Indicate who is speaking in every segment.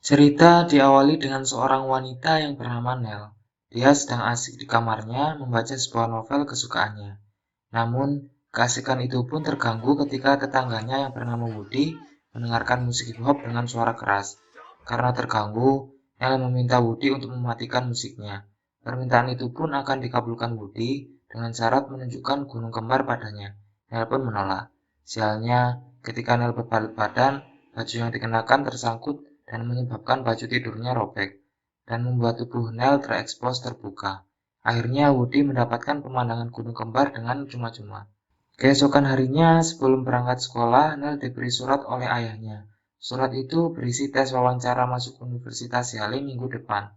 Speaker 1: Cerita diawali dengan seorang wanita yang bernama Nell. Dia sedang asik di kamarnya membaca sebuah novel kesukaannya. Namun, keasikan itu pun terganggu ketika tetangganya yang bernama Woody mendengarkan musik hip hop dengan suara keras. Karena terganggu, Nell meminta Woody untuk mematikan musiknya. Permintaan itu pun akan dikabulkan Woody dengan syarat menunjukkan gunung kembar padanya. Nell pun menolak. Sialnya, ketika Nell berbalik badan, baju yang dikenakan tersangkut dan menyebabkan baju tidurnya robek, dan membuat tubuh Nell terekspos terbuka. Akhirnya Woody mendapatkan pemandangan gunung kembar dengan cuma-cuma. Keesokan harinya, sebelum berangkat sekolah, Nell diberi surat oleh ayahnya. Surat itu berisi tes wawancara masuk Universitas Yale minggu depan.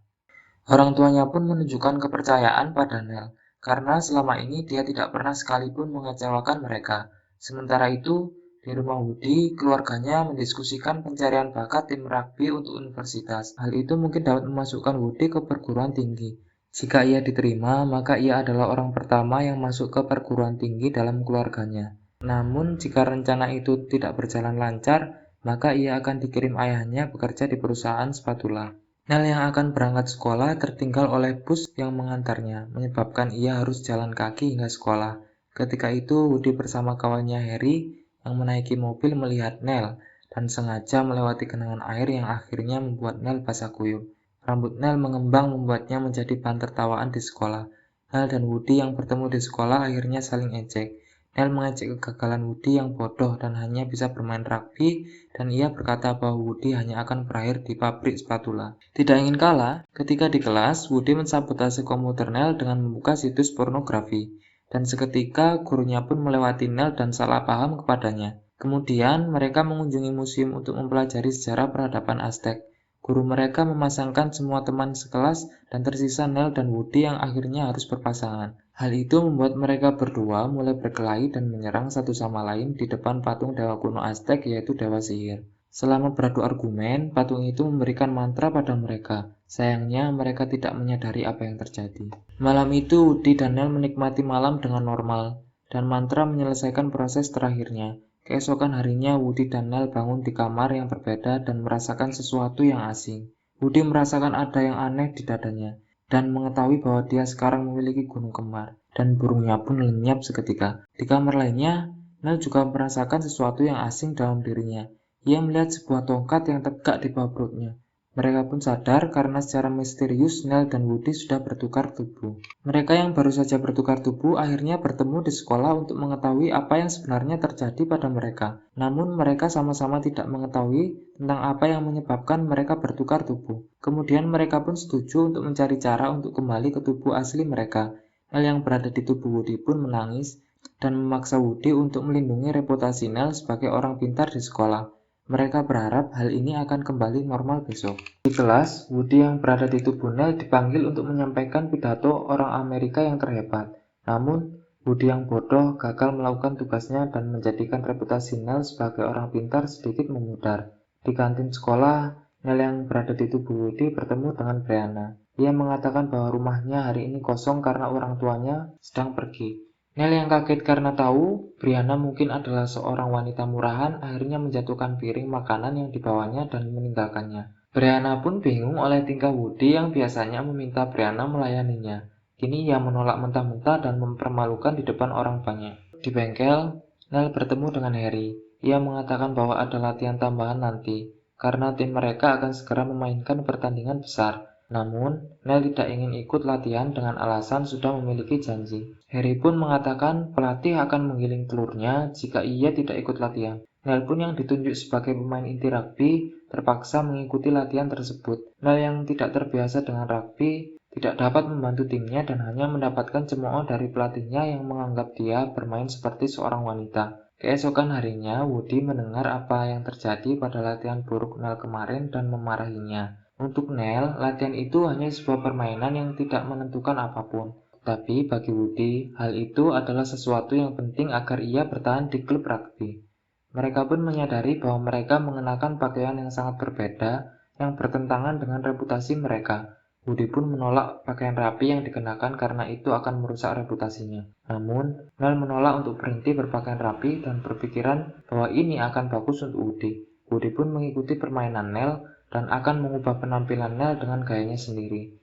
Speaker 1: Orang tuanya pun menunjukkan kepercayaan pada Nell, karena selama ini dia tidak pernah sekalipun mengecewakan mereka. Sementara itu, di rumah Woody, keluarganya mendiskusikan pencarian bakat tim rugby untuk universitas. Hal itu mungkin dapat memasukkan Woody ke perguruan tinggi. Jika ia diterima, maka ia adalah orang pertama yang masuk ke perguruan tinggi dalam keluarganya. Namun, jika rencana itu tidak berjalan lancar, maka ia akan dikirim ayahnya bekerja di perusahaan spatula. Nell yang akan berangkat sekolah tertinggal oleh bus yang mengantarnya, menyebabkan ia harus jalan kaki hingga sekolah. Ketika itu, Woody bersama kawannya Harry yang menaiki mobil melihat Nell dan sengaja melewati genangan air yang akhirnya membuat Nell basah kuyup. Rambut Nell mengembang membuatnya menjadi bahan tertawaan di sekolah. Nell dan Woody yang bertemu di sekolah akhirnya saling ejek. Nell mengejek kegagalan Woody yang bodoh dan hanya bisa bermain rugby, dan ia berkata bahwa Woody hanya akan berakhir di pabrik spatula. Tidak ingin kalah, ketika di kelas, Woody mensabotase komputer Nell dengan membuka situs pornografi, dan seketika gurunya pun melewati Nell dan salah paham kepadanya. Kemudian, mereka mengunjungi museum untuk mempelajari sejarah peradaban Aztec. Guru mereka memasangkan semua teman sekelas dan tersisa Nell dan Woody yang akhirnya harus berpasangan. Hal itu membuat mereka berdua mulai berkelahi dan menyerang satu sama lain di depan patung dewa kuno Aztec, yaitu dewa sihir. Selama beradu argumen, patung itu memberikan mantra pada mereka. Sayangnya, mereka tidak menyadari apa yang terjadi. Malam itu, Woody dan Nell menikmati malam dengan normal, dan mantra menyelesaikan proses terakhirnya. Keesokan harinya, Woody dan Nell bangun di kamar yang berbeda dan merasakan sesuatu yang asing. Woody merasakan ada yang aneh di dadanya, dan mengetahui bahwa dia sekarang memiliki gunung kembar, dan burungnya pun lenyap seketika. Di kamar lainnya, Nell juga merasakan sesuatu yang asing dalam dirinya. Ia melihat sebuah tongkat yang tegak di bawah perutnya. Mereka pun sadar karena secara misterius Nell dan Woody sudah bertukar tubuh. Mereka yang baru saja bertukar tubuh akhirnya bertemu di sekolah untuk mengetahui apa yang sebenarnya terjadi pada mereka. Namun mereka sama-sama tidak mengetahui tentang apa yang menyebabkan mereka bertukar tubuh. Kemudian mereka pun setuju untuk mencari cara untuk kembali ke tubuh asli mereka. Nell yang berada di tubuh Woody pun menangis dan memaksa Woody untuk melindungi reputasi Nell sebagai orang pintar di sekolah. Mereka berharap hal ini akan kembali normal besok. Di kelas, Woody yang berada di tubuh Nell dipanggil untuk menyampaikan pidato orang Amerika yang terhebat. Namun, Woody yang bodoh gagal melakukan tugasnya dan menjadikan reputasi Nell sebagai orang pintar sedikit memudar. Di kantin sekolah, Nell yang berada di tubuh Woody bertemu dengan Brianna. Ia mengatakan bahwa rumahnya hari ini kosong karena orang tuanya sedang pergi. Nell yang kaget karena tahu Brianna mungkin adalah seorang wanita murahan akhirnya menjatuhkan piring makanan yang dibawanya dan meninggalkannya. Brianna pun bingung oleh tingkah Woody yang biasanya meminta Brianna melayaninya. Kini ia menolak mentah-mentah dan mempermalukan di depan orang banyak. Di bengkel, Nell bertemu dengan Harry. Ia mengatakan bahwa ada latihan tambahan nanti, karena tim mereka akan segera memainkan pertandingan besar. Namun, Nell tidak ingin ikut latihan dengan alasan sudah memiliki janji. Harry pun mengatakan pelatih akan menggiling telurnya jika ia tidak ikut latihan. Nell pun yang ditunjuk sebagai pemain inti rugby terpaksa mengikuti latihan tersebut. Nell yang tidak terbiasa dengan rugby tidak dapat membantu timnya dan hanya mendapatkan cemooh dari pelatihnya yang menganggap dia bermain seperti seorang wanita. Keesokan harinya, Woody mendengar apa yang terjadi pada latihan buruk Nell kemarin dan memarahinya. Untuk Nell, latihan itu hanya sebuah permainan yang tidak menentukan apapun. Tapi bagi Woody, hal itu adalah sesuatu yang penting agar ia bertahan di klub rugby. Mereka pun menyadari bahwa mereka mengenakan pakaian yang sangat berbeda yang bertentangan dengan reputasi mereka. Woody pun menolak pakaian rapi yang dikenakan karena itu akan merusak reputasinya. Namun, Nell menolak untuk berhenti berpakaian rapi dan berpikiran bahwa ini akan bagus untuk Woody. Woody pun mengikuti permainan Nell dan akan mengubah penampilan Nel dengan gayanya sendiri.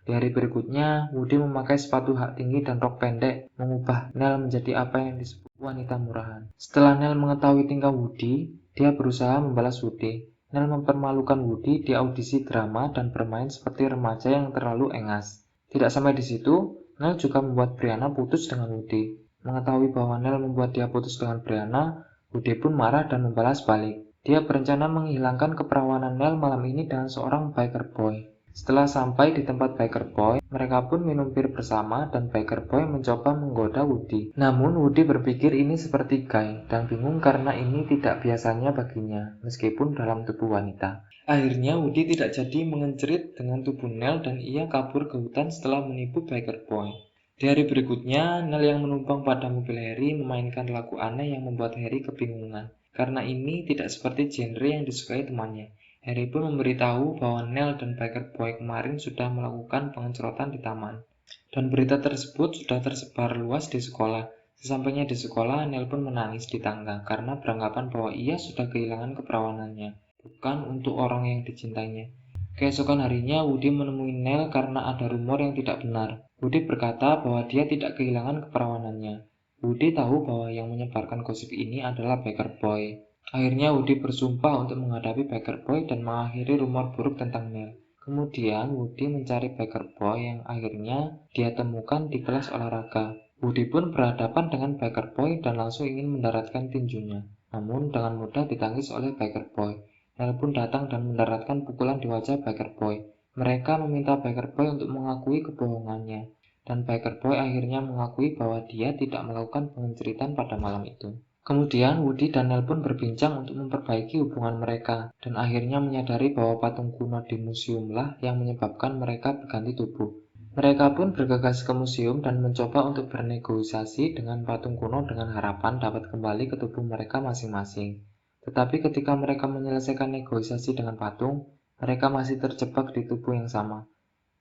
Speaker 1: Di hari berikutnya, Woody memakai sepatu hak tinggi dan rok pendek, mengubah Nel menjadi apa yang disebut wanita murahan. Setelah Nel mengetahui tingkah Woody, dia berusaha membalas Woody. Nel mempermalukan Woody di audisi drama dan bermain seperti remaja yang terlalu engas. Tidak sampai di situ, Nel juga membuat Brianna putus dengan Woody. Mengetahui bahwa Nel membuat dia putus dengan Brianna, Woody pun marah dan membalas balik. Dia berencana menghilangkan keperawanan Nel malam ini dengan seorang biker boy. Setelah sampai di tempat Biker Boy, mereka pun minum bir bersama dan Biker Boy mencoba menggoda Woody. Namun Woody berpikir ini seperti Guy dan bingung karena ini tidak biasanya baginya, meskipun dalam tubuh wanita. Akhirnya Woody tidak jadi mengencerit dengan tubuh Nel dan ia kabur ke hutan setelah menipu Biker Boy. Di hari berikutnya, Nel yang menumpang pada mobil Harry memainkan lagu aneh yang membuat Harry kebingungan, karena ini tidak seperti genre yang disukai temannya. Harry pun memberitahu bahwa Nel dan Biker Boy kemarin sudah melakukan pengencerotan di taman. Dan berita tersebut sudah tersebar luas di sekolah. Sesampainya di sekolah, Nel pun menangis di tangga karena beranggapan bahwa ia sudah kehilangan keperawanannya, bukan untuk orang yang dicintainya. Keesokan harinya, Woody menemui Nel karena ada rumor yang tidak benar. Woody berkata bahwa dia tidak kehilangan keperawanannya. Woody tahu bahwa yang menyebarkan gosip ini adalah Biker Boy. Akhirnya Woody bersumpah untuk menghadapi Biker Boy dan mengakhiri rumor buruk tentang Nel. Kemudian Woody mencari Biker Boy yang akhirnya dia temukan di kelas olahraga. Woody pun berhadapan dengan Biker Boy dan langsung ingin mendaratkan tinjunya. Namun dengan mudah ditangkis oleh Biker Boy. Nel pun datang dan mendaratkan pukulan di wajah Biker Boy. Mereka meminta Biker Boy untuk mengakui kebohongannya. Dan Biker Boy akhirnya mengakui bahwa dia tidak melakukan pengenceritan pada malam itu. Kemudian Woody dan Nel pun berbincang untuk memperbaiki hubungan mereka dan akhirnya menyadari bahwa patung kuno di museumlah yang menyebabkan mereka berganti tubuh. Mereka pun bergegas ke museum dan mencoba untuk bernegosiasi dengan patung kuno dengan harapan dapat kembali ke tubuh mereka masing-masing. Tetapi ketika mereka menyelesaikan negosiasi dengan patung, mereka masih terjebak di tubuh yang sama.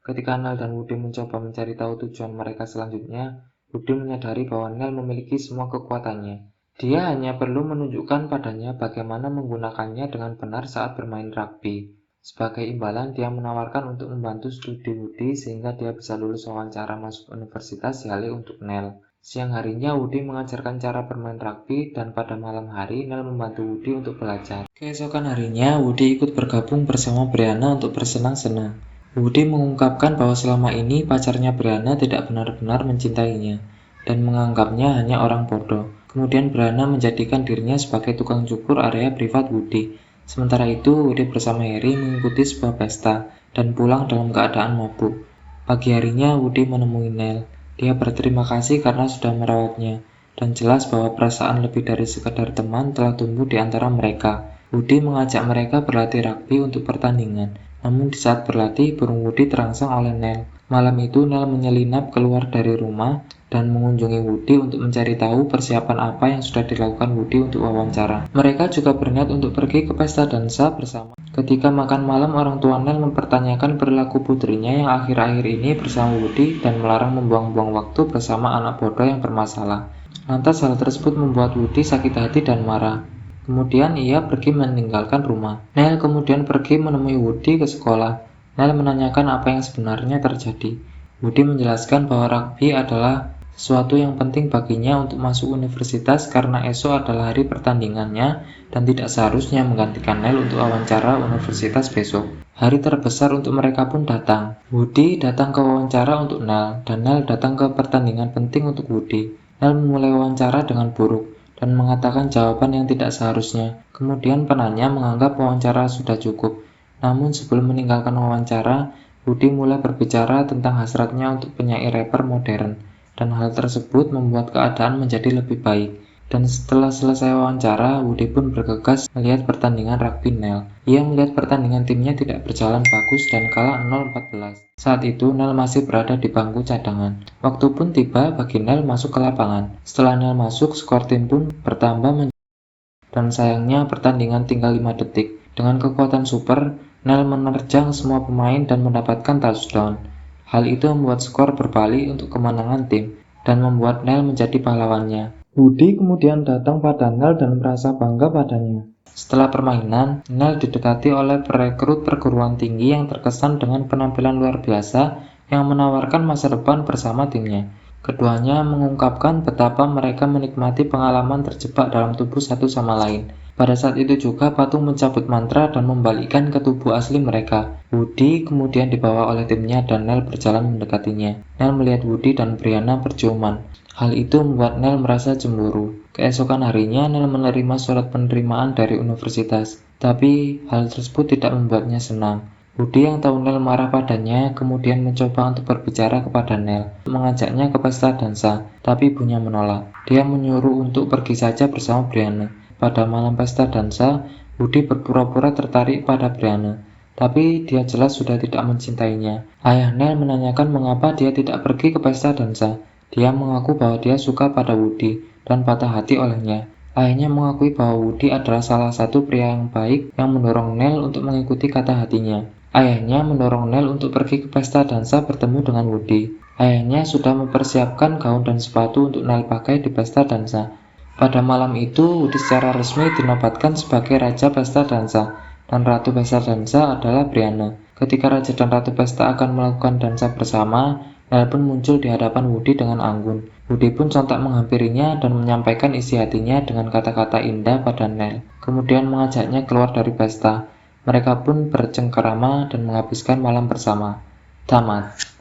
Speaker 1: Ketika Nel dan Woody mencoba mencari tahu tujuan mereka selanjutnya, Woody menyadari bahwa Nel memiliki semua kekuatannya. Dia hanya perlu menunjukkan padanya bagaimana menggunakannya dengan benar saat bermain rugby. Sebagai imbalan, dia menawarkan untuk membantu studi Woody sehingga dia bisa lulus wawancara masuk universitas Yale untuk Nel. Siang harinya, Woody mengajarkan cara bermain rugby dan pada malam hari, Nel membantu Woody untuk belajar. Keesokan harinya, Woody ikut bergabung bersama Brianna untuk bersenang-senang. Woody mengungkapkan bahwa selama ini pacarnya Brianna tidak benar-benar mencintainya dan menganggapnya hanya orang bodoh. Kemudian Brianna menjadikan dirinya sebagai tukang cukur area privat Woody. Sementara itu, Woody bersama Harry mengikuti sebuah pesta dan pulang dalam keadaan mabuk. Pagi harinya, Woody menemui Nel. Dia berterima kasih karena sudah merawatnya, dan jelas bahwa perasaan lebih dari sekadar teman telah tumbuh di antara mereka. Woody mengajak mereka berlatih rugby untuk pertandingan. Namun di saat berlatih, burung Woody terangsang oleh Nel. Malam itu, Nel menyelinap keluar dari rumah dan mengunjungi Woody untuk mencari tahu persiapan apa yang sudah dilakukan Woody untuk wawancara. Mereka juga berniat untuk pergi ke pesta dansa bersama. Ketika makan malam, orang tua Nel mempertanyakan perilaku putrinya yang akhir-akhir ini bersama Woody dan melarang membuang-buang waktu bersama anak bodoh yang bermasalah. Lantas hal tersebut membuat Woody sakit hati dan marah. Kemudian ia pergi meninggalkan rumah. Nel kemudian pergi menemui Woody ke sekolah. Nel menanyakan apa yang sebenarnya terjadi. Woody menjelaskan bahwa rugby adalah sesuatu yang penting baginya untuk masuk universitas karena esok adalah hari pertandingannya dan tidak seharusnya menggantikan Nel untuk wawancara universitas besok. Hari terbesar untuk mereka pun datang. Woody datang ke wawancara untuk Nel dan Nel datang ke pertandingan penting untuk Woody. Nel memulai wawancara dengan buruk dan mengatakan jawaban yang tidak seharusnya. Kemudian penanya menganggap wawancara sudah cukup. Namun sebelum meninggalkan wawancara, Woody mulai berbicara tentang hasratnya untuk penyair rapper modern, dan hal tersebut membuat keadaan menjadi lebih baik. Dan setelah selesai wawancara, Woody pun bergegas melihat pertandingan rugby Nel. Ia melihat pertandingan timnya tidak berjalan bagus dan kalah 0-14. Saat itu, Nel masih berada di bangku cadangan. Waktu pun tiba bagi Nel masuk ke lapangan. Setelah Nel masuk, skor tim pun bertambah dan sayangnya pertandingan tinggal 5 detik. Dengan kekuatan super, Nel menerjang semua pemain dan mendapatkan touchdown. Hal itu membuat skor berbalik untuk kemenangan tim dan membuat Nel menjadi pahlawannya. Woody kemudian datang pada Nel dan merasa bangga padanya. Setelah permainan, Nell didekati oleh perekrut perguruan tinggi yang terkesan dengan penampilan luar biasa yang menawarkan masa depan bersama timnya. Keduanya mengungkapkan betapa mereka menikmati pengalaman terjebak dalam tubuh satu sama lain. Pada saat itu juga patung mencabut mantra dan membalikkan ke tubuh asli mereka. Woody kemudian dibawa oleh timnya dan Nell berjalan mendekatinya. Nell melihat Woody dan Brianna berciuman. Hal itu membuat Nell merasa cemburu. Keesokan harinya, Nell menerima surat penerimaan dari universitas. Tapi hal tersebut tidak membuatnya senang. Woody yang tahu Nell marah padanya kemudian mencoba untuk berbicara kepada Nell, mengajaknya ke pesta dansa, tapi ibunya menolak. Dia menyuruh untuk pergi saja bersama Brianna. Pada malam pesta dansa, Woody berpura-pura tertarik pada Brianna, tapi dia jelas sudah tidak mencintainya. Ayah Nell menanyakan mengapa dia tidak pergi ke pesta dansa. Dia mengaku bahwa dia suka pada Woody dan patah hati olehnya. Ayahnya mengakui bahwa Woody adalah salah satu pria yang baik yang mendorong Nell untuk mengikuti kata hatinya. Ayahnya mendorong Nell untuk pergi ke pesta dansa bertemu dengan Woody. Ayahnya sudah mempersiapkan gaun dan sepatu untuk Nell pakai di pesta dansa. Pada malam itu, Woody secara resmi dinobatkan sebagai Raja Pesta Dansa, dan Ratu Pesta Dansa adalah Brianna. Ketika Raja dan Ratu Pesta akan melakukan dansa bersama, Nell pun muncul di hadapan Woody dengan anggun. Woody pun sontak menghampirinya dan menyampaikan isi hatinya dengan kata-kata indah pada Nell, kemudian mengajaknya keluar dari pesta. Mereka pun bercengkerama dan menghabiskan malam bersama. Tamat.